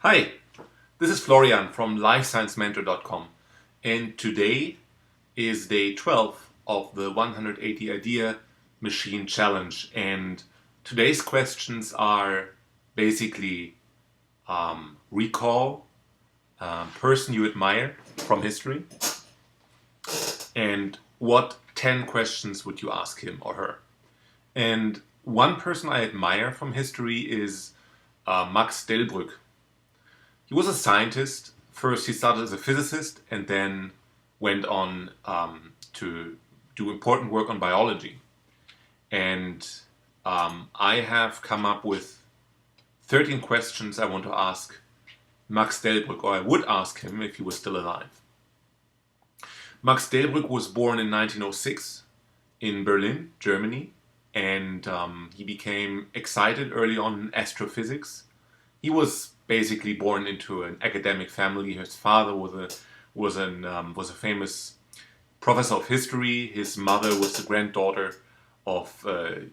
Hi, this is Florian from lifesciencementor.com, and today is day 12 of the 180 Idea Machine Challenge. And today's questions are basically recall person you admire from history, and what 10 questions would you ask him or her. And one person I admire from history is Max Delbrück. He was a scientist. First, he started as a physicist and then went on to do important work on biology. And I have come up with 13 questions I want to ask Max Delbrück, or I would ask him if he was still alive. Max Delbrück was born in 1906 in Berlin, Germany, and he became excited early on in astrophysics. He was basically born into an academic family. His father was a famous professor of history. His mother was the granddaughter of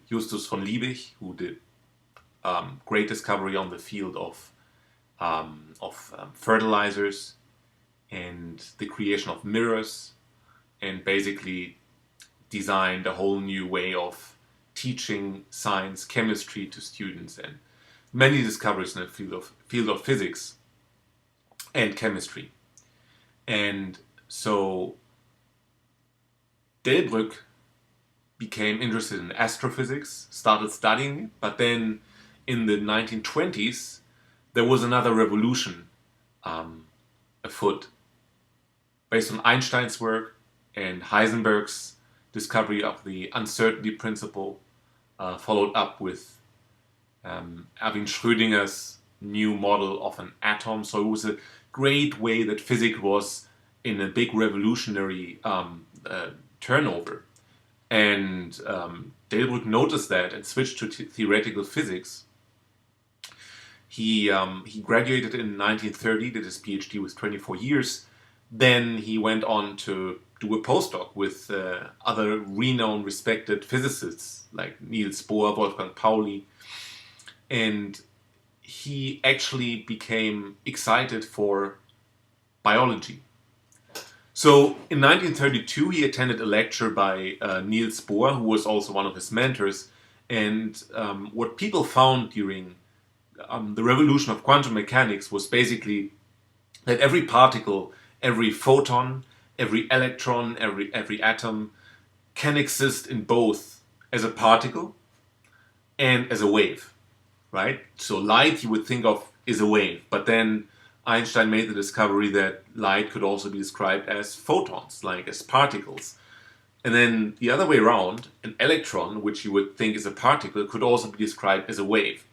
Justus von Liebig, who did great discovery on the field of fertilizers and the creation of mirrors, and basically designed a whole new way of teaching science, chemistry to students, and many discoveries in the field of physics and chemistry. And so Delbrück became interested in astrophysics, started studying it, but then in the 1920s there was another revolution afoot based on Einstein's work and Heisenberg's discovery of the uncertainty principle, followed up with Erwin Schrödinger's new model of an atom. So it was a great way that physics was in a big revolutionary turnover. And Delbrück noticed that and switched to theoretical physics. He graduated in 1930, did his PhD with 24 years. Then he went on to do a postdoc with other renowned, respected physicists like Niels Bohr, Wolfgang Pauli. And he actually became excited for biology. So in 1932 he attended a lecture by Niels Bohr, who was also one of his mentors. And what people found during the revolution of quantum mechanics was basically that every particle, every photon, every electron, every atom can exist in both as a particle and as a wave. Right? So light you would think of is a wave, but then Einstein made the discovery that light could also be described as photons, like as particles. And then the other way around, an electron, which you would think is a particle, could also be described as a wave.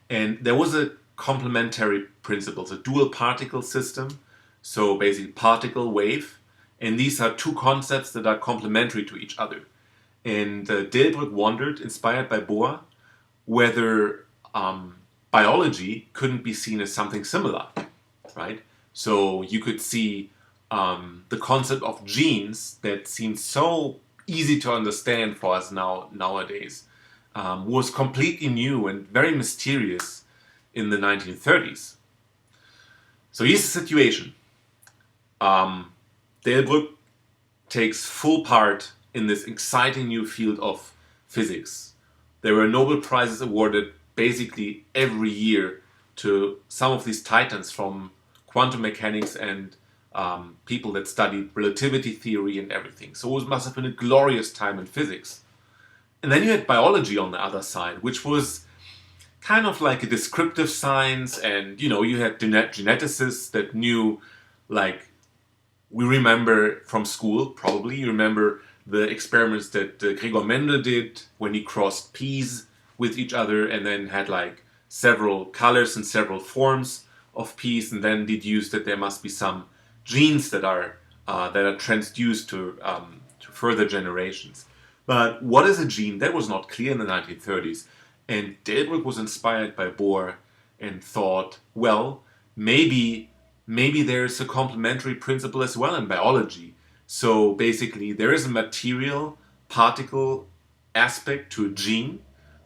And there was a complementary principle, a dual particle system, so basically particle wave, and these are two concepts that are complementary to each other. And Delbrück wondered, inspired by Bohr, whether biology couldn't be seen as something similar, right? So you could see the concept of genes that seems so easy to understand for us nowadays was completely new and very mysterious in the 1930s. So here's the situation. Delbrück takes full part in this exciting new field of physics. There were Nobel Prizes awarded basically every year to some of these titans from quantum mechanics and people that studied relativity theory and everything. So it must have been a glorious time in physics. And then you had biology on the other side, which was kind of like a descriptive science, and you had geneticists that knew, like we remember from school, probably you remember the experiments that Gregor Mendel did when he crossed peas with each other and then had like several colors and several forms of peas, and then deduced that there must be some genes that are transduced to further generations. But what is a gene? That was not clear in the 1930s. And Delbrück was inspired by Bohr and thought, well, maybe there's a complementary principle as well in biology. So basically, there is a material particle aspect to a gene,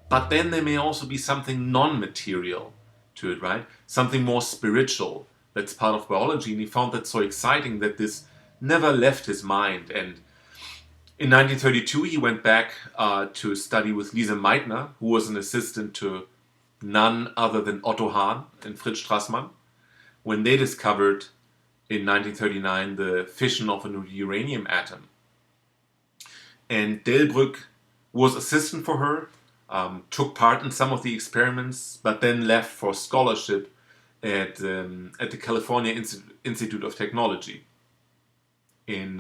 but then there may also be something non-material to it, right? Something more spiritual that's part of biology. And he found that so exciting that this never left his mind. And in 1932, he went back to study with Lise Meitner, who was an assistant to none other than Otto Hahn and Fritz Strassmann, when they discovered in 1939 the fission of a uranium atom. And Delbrück was assistant for her, took part in some of the experiments, but then left for scholarship at the California Institute of Technology in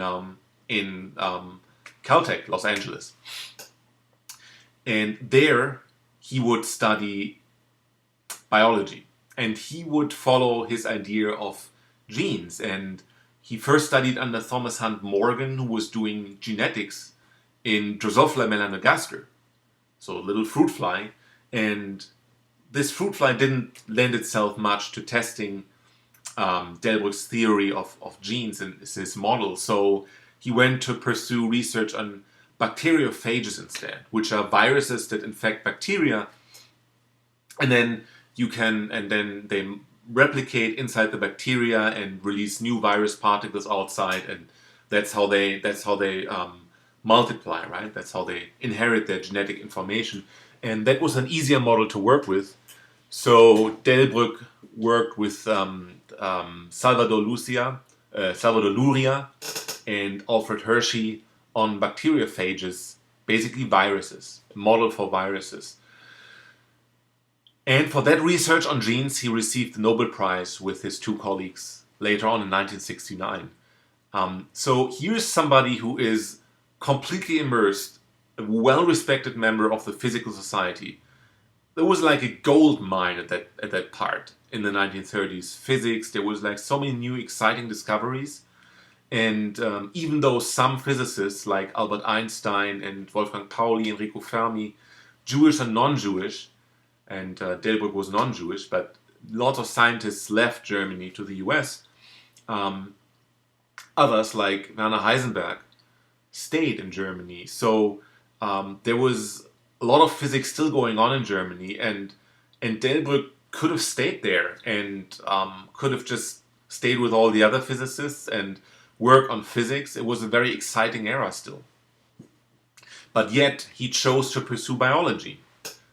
Caltech, Los Angeles. And there he would study biology, and he would follow his idea of genes. And he first studied under Thomas Hunt Morgan, who was doing genetics in Drosophila melanogaster, so a little fruit fly. And this fruit fly didn't lend itself much to testing Delbrück's theory of genes and his model. So he went to pursue research on bacteriophages instead, which are viruses that infect bacteria, and then they replicate inside the bacteria and release new virus particles outside, and that's how they multiply, right? That's how they inherit their genetic information, and that was an easier model to work with. So Delbrück worked with Salvador Luria and Alfred Hershey on bacteriophages, basically viruses, a model for viruses. And for that research on genes, he received the Nobel Prize with his two colleagues later on in 1969. So here's somebody who is completely immersed, a well-respected member of the physical society. There was like a gold mine at that part in the 1930s. Physics, there was like so many new exciting discoveries. And even though some physicists like Albert Einstein and Wolfgang Pauli, Enrico Fermi, Jewish and non-Jewish, and Delbrück was non-Jewish, but lots of scientists left Germany to the US. Others, like Werner Heisenberg, stayed in Germany. So there was a lot of physics still going on in Germany, and Delbrück could have stayed there and could have just stayed with all the other physicists and work on physics. It was a very exciting era still. But yet he chose to pursue biology,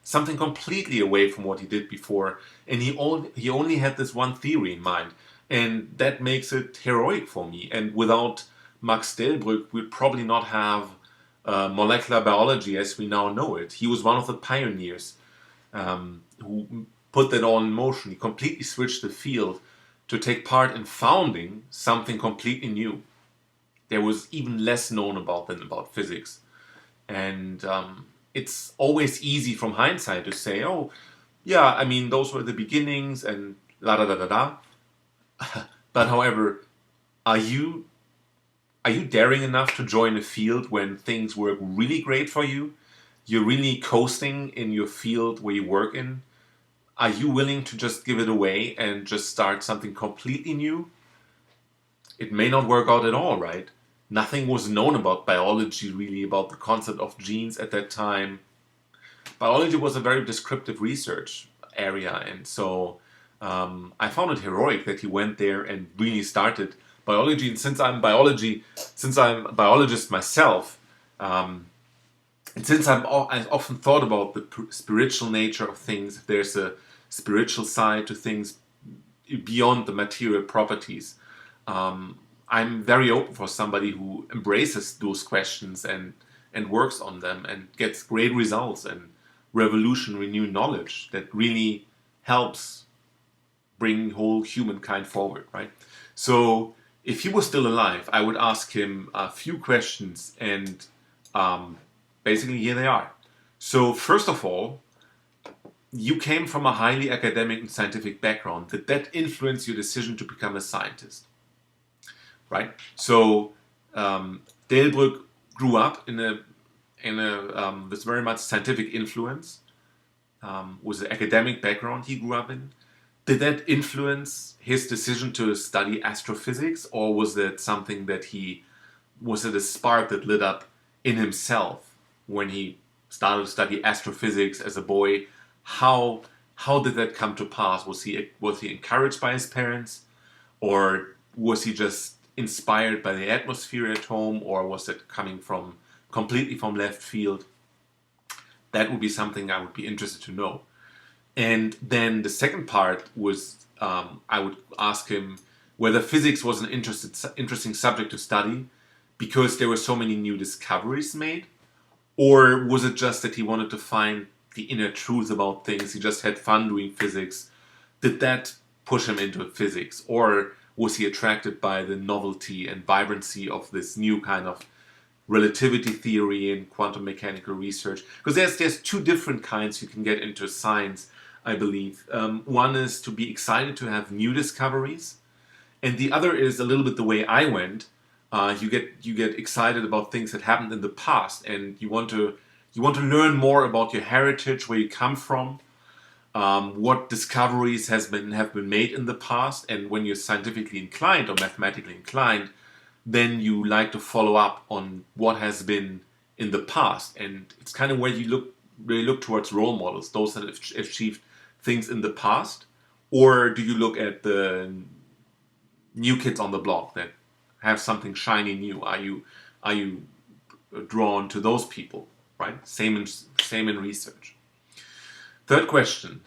something completely away from what he did before, and he only had this one theory in mind, and that makes it heroic for me. And without Max Delbrück, we'd probably not have molecular biology as we now know it. He was one of the pioneers who put that all in motion. He completely switched the field to take part in founding something completely new. There was even less known about than about physics. And it's always easy from hindsight to say, oh, yeah, I mean, those were the beginnings and la da da da da. But however, are you daring enough to join a field when things work really great for you? You're really coasting in your field where you work in? Are you willing to just give it away and just start something completely new? It may not work out at all, right? Nothing was known about biology, really, about the concept of genes at that time. Biology was a very descriptive research area, and so I found it heroic that he went there and really started biology. And since I'm a biologist myself, and since I've often thought about the spiritual nature of things, if there's a spiritual side to things beyond the material properties, I'm very open for somebody who embraces those questions and works on them and gets great results and revolutionary new knowledge that really helps bring whole humankind forward, right? So if he was still alive, I would ask him a few questions, and basically here they are. So first of all, you came from a highly academic and scientific background. Did that influence your decision to become a scientist? Right? So Delbrück grew up in this very much scientific influence, was an academic background he grew up in. Did that influence his decision to study astrophysics, or was that something that was it a spark that lit up in himself when he started to study astrophysics as a boy? How how did that come to pass? Was he encouraged by his parents, or was he just inspired by the atmosphere at home, or was it coming from completely from left field? That would be something I would be interested to know. And then the second part was I would ask him whether physics was an interesting subject to study because there were so many new discoveries made, or was it just that he wanted to find the inner truth about things? He just had fun doing physics. Did that push him into physics? Or was he attracted by the novelty and vibrancy of this new kind of relativity theory and quantum mechanical research? Because there's two different kinds you can get into science, I believe. One is to be excited to have new discoveries, and the other is a little bit the way I went. You get excited about things that happened in the past, and you want to learn more about your heritage, where you come from, what discoveries have been made in the past, and when you're scientifically inclined or mathematically inclined, then you like to follow up on what has been in the past, and it's kind of where you look towards role models, those that have achieved things in the past, or do you look at the new kids on the block that have something shiny new? Are you drawn to those people, right? Same in research. Third question.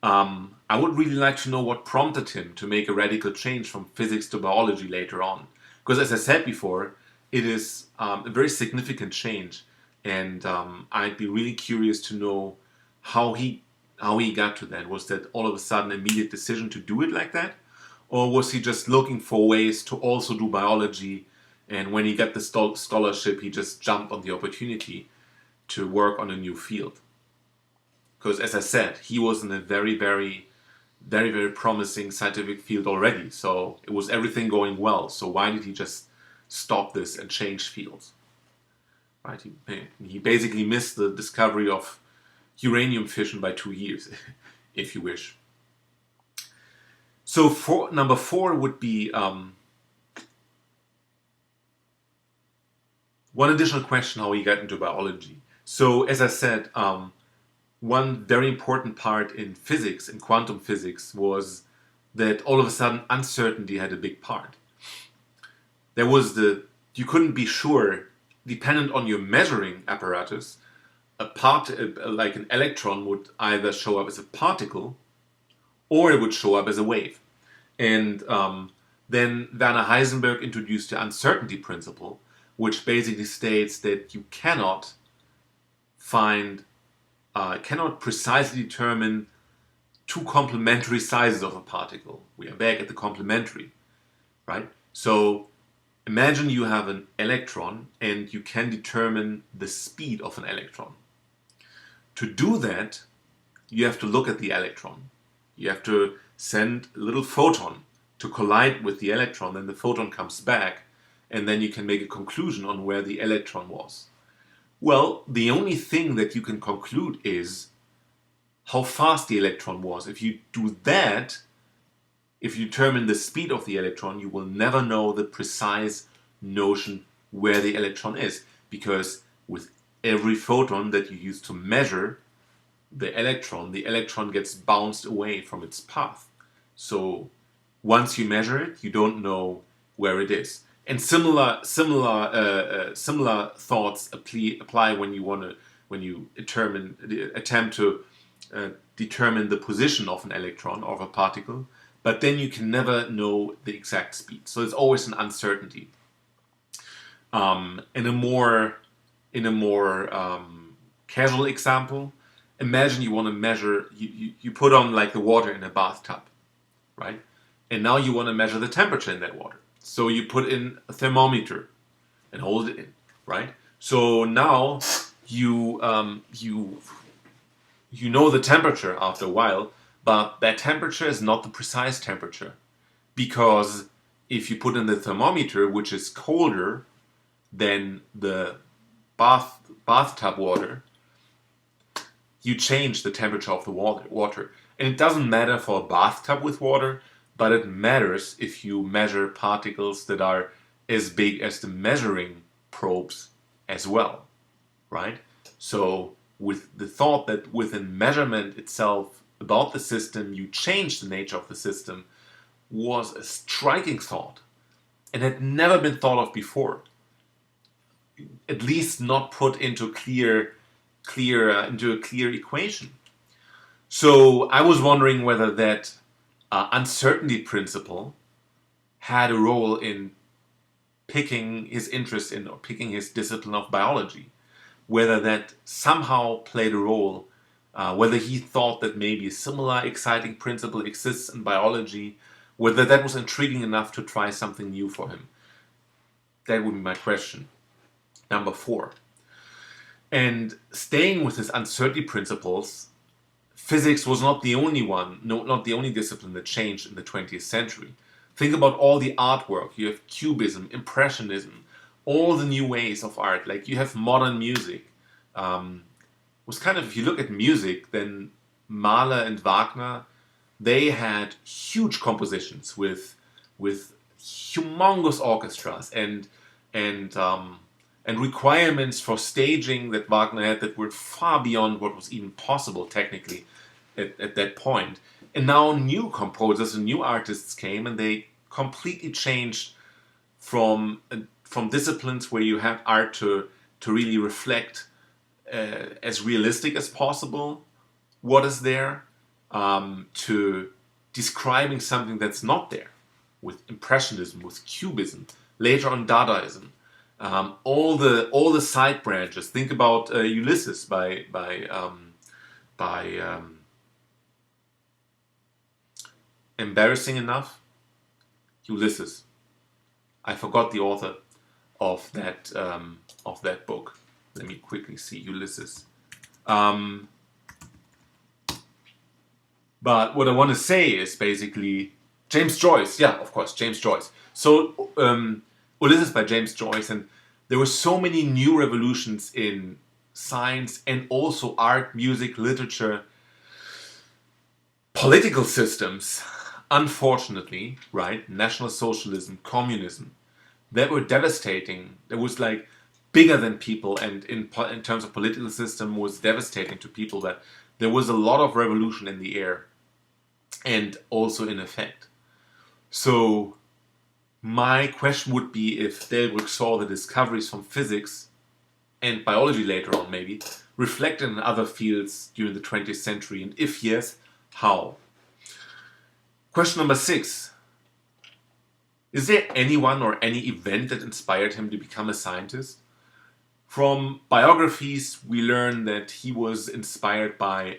I would really like to know what prompted him to make a radical change from physics to biology later on. Because as I said before, it is a very significant change, and I'd be really curious to know how he got to that. Was that all of a sudden an immediate decision to do it like that? Or was he just looking for ways to also do biology, and when he got the scholarship, he just jumped on the opportunity to work on a new field? Because as I said, he was in a very, very, very, very promising scientific field already. So it was everything going well. So why did he just stop this and change fields? Right? He basically missed the discovery of uranium fission by 2 years, if you wish. So number 4 would be one additional question: how he got into biology. So as I said, one very important part in physics, in quantum physics, was that all of a sudden uncertainty had a big part. You couldn't be sure, dependent on your measuring apparatus, like an electron would either show up as a particle or it would show up as a wave. And then Werner Heisenberg introduced the uncertainty principle, which basically states that you cannot precisely determine two complementary sizes of a particle. We are back at the complementary, right? So imagine you have an electron and you can determine the speed of an electron. To do that, you have to look at the electron. You have to send a little photon to collide with the electron, then the photon comes back, and then you can make a conclusion on where the electron was. Well, the only thing that you can conclude is how fast the electron was. If you do that, if you determine the speed of the electron, you will never know the precise notion where the electron is, because with every photon that you use to measure the electron gets bounced away from its path. So once you measure it, you don't know where it is. And similar thoughts apply when you attempt to determine the position of an electron or of a particle, but then you can never know the exact speed. So it's always an uncertainty. In a more casual example, imagine you want to measure. You put on like the water in a bathtub, right? And now you want to measure the temperature in that water. So you put in a thermometer and hold it in, right? So now you know the temperature after a while, but that temperature is not the precise temperature, because if you put in the thermometer, which is colder than the bathtub water, you change the temperature of the water. And it doesn't matter for a bathtub with water, but it matters if you measure particles that are as big as the measuring probes as well, right? So with the thought that within measurement itself about the system, you change the nature of the system, was a striking thought and had never been thought of before. At least not put into into a clear equation. So I was wondering whether that uncertainty principle had a role in picking his interest in or picking his discipline of biology, whether that somehow played a role, whether he thought that maybe a similar exciting principle exists in biology, whether that was intriguing enough to try something new for him. That would be my question. Number 4. And staying with his uncertainty principles, physics was not the only one, not the only discipline that changed in the 20th century. Think about all the artwork. You have Cubism, Impressionism, all the new ways of art. Like you have modern music. Was kind of, if you look at music, then Mahler and Wagner, they had huge compositions with humongous orchestras and requirements for staging that Wagner had that were far beyond what was even possible technically at that point. And now new composers and new artists came and they completely changed from disciplines where you have art to really reflect as realistic as possible what is there, to describing something that's not there, with Impressionism, with Cubism, later on Dadaism. All the side branches. Think about Ulysses by embarrassing enough, Ulysses. I forgot the author of that book. Let me quickly see Ulysses. But what I want to say is basically James Joyce. Yeah, of course, James Joyce. So Ulysses by James Joyce, and there were so many new revolutions in science and also art, music, literature, political systems, unfortunately, right? National Socialism, communism, that were devastating. That was like bigger than people, and in terms of political system was devastating to people, that there was a lot of revolution in the air and also in effect. So my question would be if Delbrück saw the discoveries from physics and biology later on maybe reflected in other fields during the 20th century, and if yes, how? Question number 6. Is there anyone or any event that inspired him to become a scientist? From biographies, we learn that he was inspired by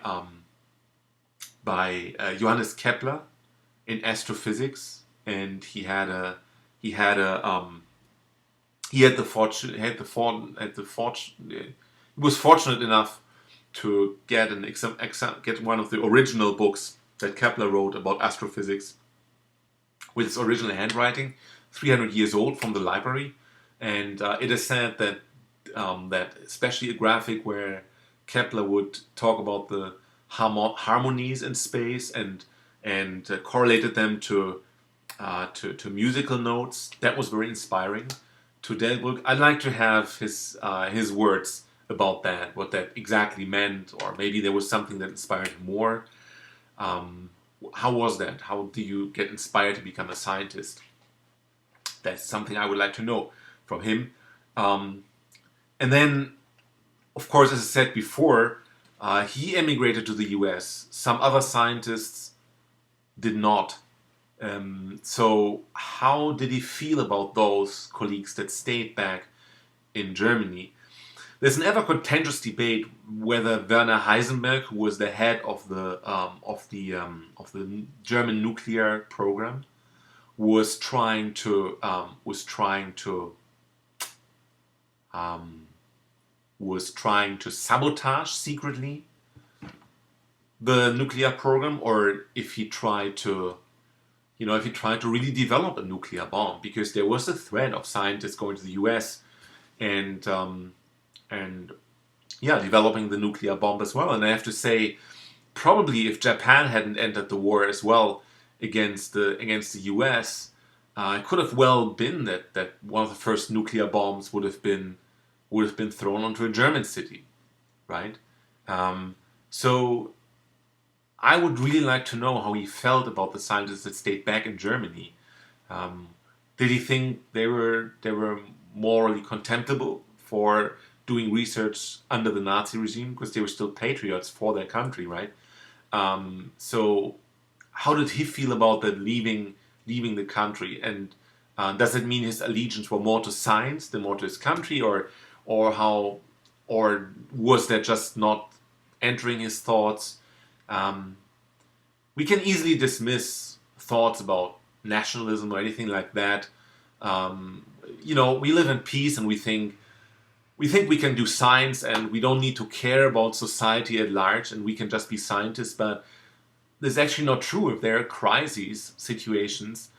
Johannes Kepler in astrophysics, and he was fortunate enough to get get one of the original books that Kepler wrote about astrophysics with its original handwriting, 300 years old, from the library. And it is said that that especially a graphic where Kepler would talk about the harmonies in space and correlated them to musical notes. That was very inspiring to Delbrück. I'd like to have his words about that, what that exactly meant, or maybe there was something that inspired him more. How was that? How do you get inspired to become a scientist? That's something I would like to know from him. And then, of course, as I said before, he emigrated to the US. Some other scientists did not. So how did he feel about those colleagues that stayed back in Germany? There's an ever contentious debate whether Werner Heisenberg, who was the head of the German nuclear program, was trying to sabotage secretly the nuclear program, or if he tried to really develop a nuclear bomb, because there was a threat of scientists going to the US and developing the nuclear bomb as well. And I have to say, probably if Japan hadn't entered the war as well against the US, it could have well been that one of the first nuclear bombs would have been thrown onto a German city, right? So I would really like to know how he felt about the scientists that stayed back in Germany. Um, did he think they were morally contemptible for doing research under the Nazi regime because they were still patriots for their country, right? So how did he feel about that leaving the country? And does it mean his allegiance were more to science than more to his country, or how, or was that just not entering his thoughts? Um, we can easily dismiss thoughts about nationalism or anything like that. Um, we live in peace, and we think we can do science, and we don't need to care about society at large, and we can just be scientists. But this is actually not true. If there are crises situations,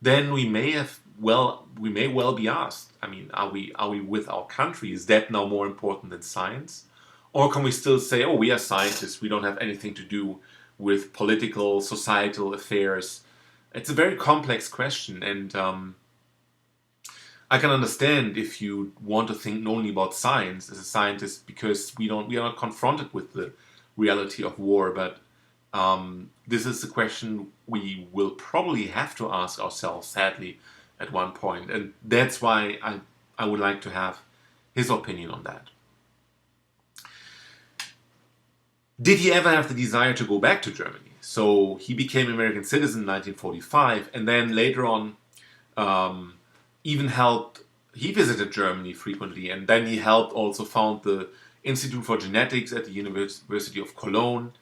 then we may well be asked. I mean, are we with our country? Is that now more important than science? Or can we still say, oh, we are scientists, we don't have anything to do with political, societal affairs? It's a very complex question, and I can understand if you want to think only about science as a scientist, because we are not confronted with the reality of war. But this is a question we will probably have to ask ourselves, sadly, at one point, and that's why I would like to have his opinion on that. Did he ever have the desire to go back to Germany? So he became an American citizen in 1945, and then later on, um, even helped. He visited Germany frequently, and then he helped also found the Institute for Genetics at the University of Cologne.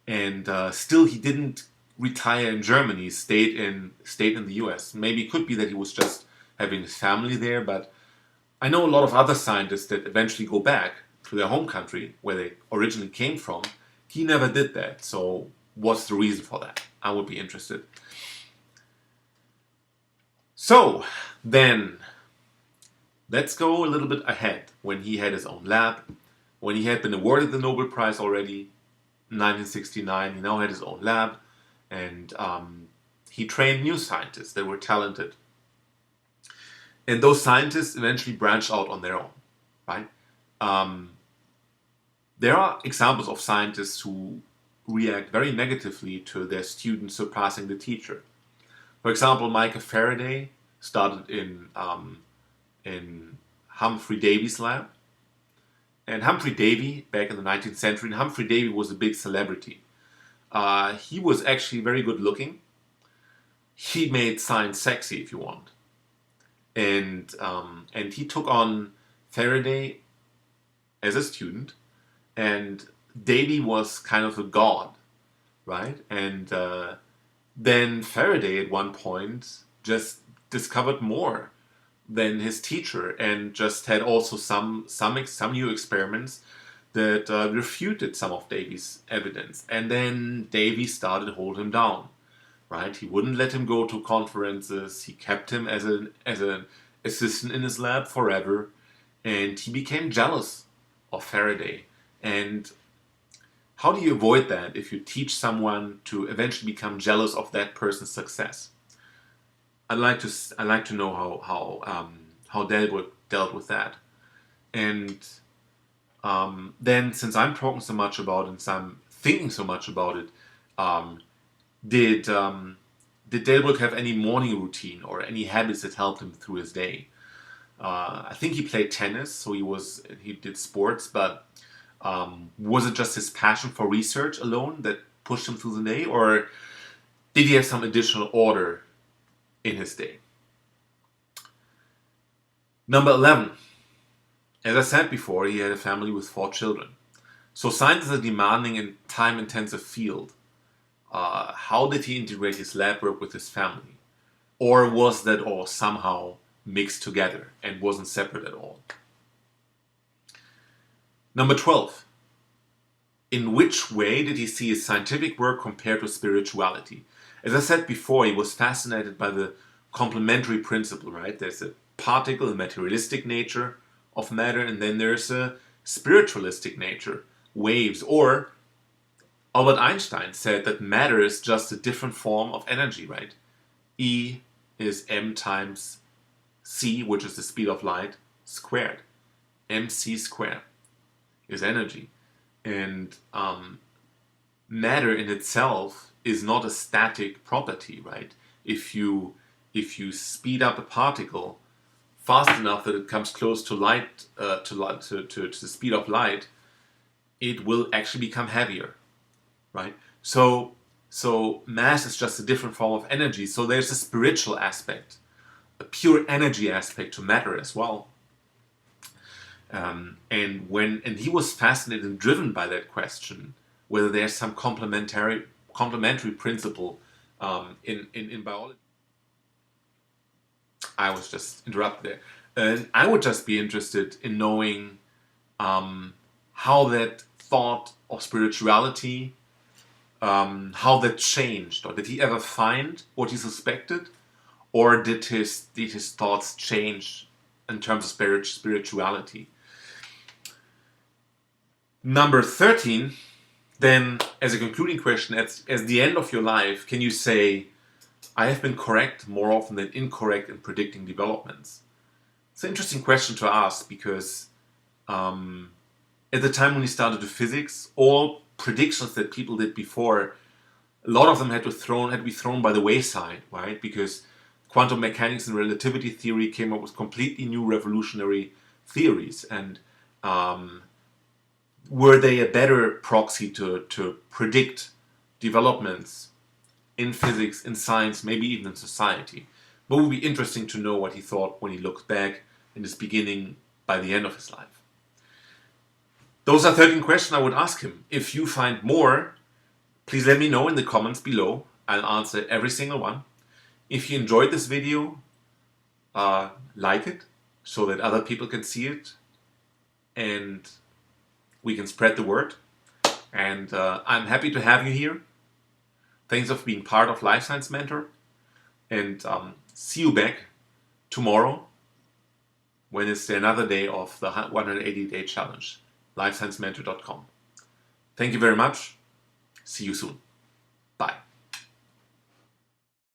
And still, he didn't retire in Germany. Stayed in the U.S. Maybe it could be that he was just having his family there, but I know a lot of other scientists that eventually go back to their home country where they originally came from. He never did that. So what's the reason for that? I would be interested. So then, let's go a little bit ahead. When he had his own lab, when he had been awarded the Nobel Prize already, in 1969, he now had his own lab, and he trained new scientists that were talented. And those scientists eventually branched out on their own, right? Um, there are examples of scientists who react very negatively to their students surpassing the teacher. For example, Michael Faraday started in Humphrey Davy's lab. And Humphrey Davy, back in the 19th century, and Humphrey Davy was a big celebrity. He was actually very good looking. He made science sexy, if you want. And he took on Faraday as a student, and Davy was kind of a god, right? And then Faraday at one point just discovered more than his teacher, and just had also some new experiments that refuted some of Davy's evidence. And then Davy started to hold him down, right? He wouldn't let him go to conferences. He kept him as an assistant in his lab forever, and he became jealous of Faraday. And how do you avoid that if you teach someone to eventually become jealous of that person's success? I'd like to know how Delbrück dealt with that. And then, since I'm talking so much about it, and since I'm thinking so much about it, did Delbrück have any morning routine or any habits that helped him through his day? I think he played tennis, so he did sports, but was it just his passion for research alone that pushed him through the day, or did he have some additional order in his day? Number 11. As I said before, he had a family with 4 children. So science is a demanding and time-intensive field. How did he integrate his lab work with his family? Or was that all somehow mixed together and wasn't separate at all? Number 12. In which way did he see his scientific work compared to spirituality? As I said before, he was fascinated by the complementary principle, right? There's a particle, a materialistic nature of matter, and then there's a spiritualistic nature, waves. Or Albert Einstein said that matter is just a different form of energy, right? E is m times c, which is the speed of light, squared. mc squared is energy. And matter in itself is not a static property, right? If you speed up a particle fast enough that it comes close to light, to the speed of light, it will actually become heavier, right? So mass is just a different form of energy. So there's a spiritual aspect, a pure energy aspect to matter as well. And he was fascinated and driven by that question, whether there's some complementary principle in biology. I was just interrupted there. And I would just be interested in knowing how that thought of spirituality, how that changed, or did he ever find what he suspected, or did his thoughts change in terms of spirituality? Number 13, then, as a concluding question, at the end of your life, can you say, I have been correct more often than incorrect in predicting developments? It's an interesting question to ask, because at the time when he started to physics, all predictions that people did before, a lot of them had to be thrown by the wayside, right? Because quantum mechanics and relativity theory came up with completely new revolutionary theories, and were they a better proxy to predict developments in physics, in science, maybe even in society? But it would be interesting to know what he thought when he looked back in his beginning by the end of his life. Those are 13 questions I would ask him. If you find more, please let me know in the comments below. I'll answer every single one. If you enjoyed this video, like it so that other people can see it and we can spread the word. And I'm happy to have you here. Thanks for being part of Life Science Mentor. And see you back tomorrow when it's another day of the 180-day challenge. LifeScienceMentor.com. Thank you very much. See you soon.